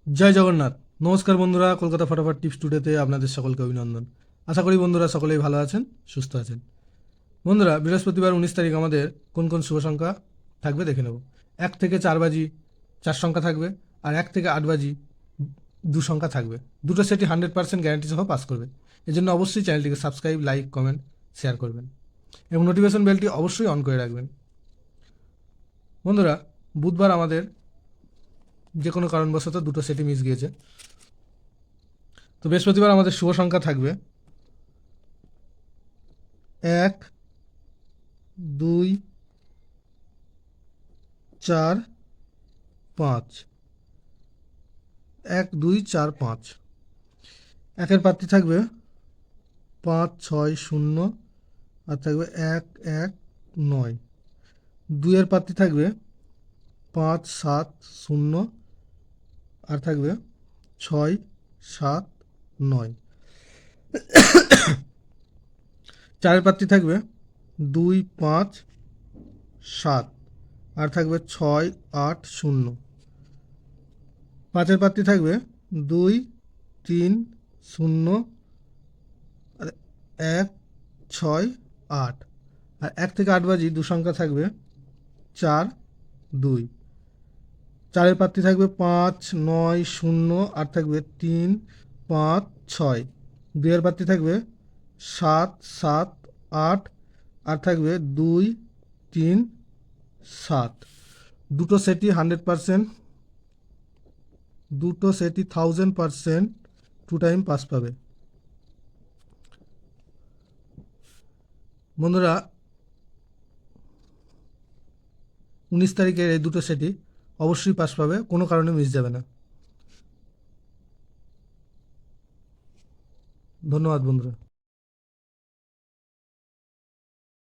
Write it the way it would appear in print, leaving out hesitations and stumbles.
জয় জগন্নাথ। নমস্কার বন্ধুরা, কলকাতা ফটাফট টিপস টুডেতে আপনাদের সকলকে অভিনন্দন। আশা করি বন্ধুরা সকলেই ভালো আছেন, সুস্থ আছেন। বন্ধুরা, বৃহস্পতিবার 19 তারিখ আমাদের কোন কোন শুভ সংখ্যা থাকবে দেখে নেব। 1 থেকে 4 বাজি 4 সংখ্যা থাকবে, আর 1 থেকে 8 বাজি 2 সংখ্যা থাকবে। দুটো সেটই 100% গ্যারান্টি সহ পাস করবে। এজন্য অবশ্যই চ্যানেলটিকে সাবস্ক্রাইব, লাইক, কমেন্ট, শেয়ার করবেন এবং নোটিফিকেশন বেলটি অবশ্যই অন করে রাখবেন। বন্ধুরা, বুধবার আমাদের যে কোনো কারণবশত দুটো সেটই মিস গিয়েছে। তো বৃহস্পতিবার আমাদের শুভ সংখ্যা থাকবে 1, 2, 4, 5। 1, 2, 4, 5। একের প্রার্থী থাকবে 5, 6, 0, আর থাকবে 1, 1, 9। দুইয়ের প্রার্থী থাকবে 5, 7, 0, আর থাকবে 6, 7, 9। চারের প্রার্থী থাকবে 2, 5, 7, আর থাকবে 6, 8, 0। পাঁচের প্রার্থী থাকবে 2, 3, 0, আর 1, 6, 8। আর 1 থেকে 8 বাজি 2 সংখ্যা থাকবে 4, 2। চারের প্রার্থী থাকবে 5, 9, 0, আর থাকবে 3, 5, 6। দুইয়ের প্রার্থী থাকবে 7, 7, 8, আর থাকবে 2, 3, 7। দুটো সেটই 100%, দুটো সেটই 1000% 2 টাইম পাস পাবে। বন্ধুরা, 19 তারিখের এই দুটো সেটই অবশ্যই পাস পাবে, কোনো কারণে মিস যাবে না। ধন্যবাদ বন্ধুরা।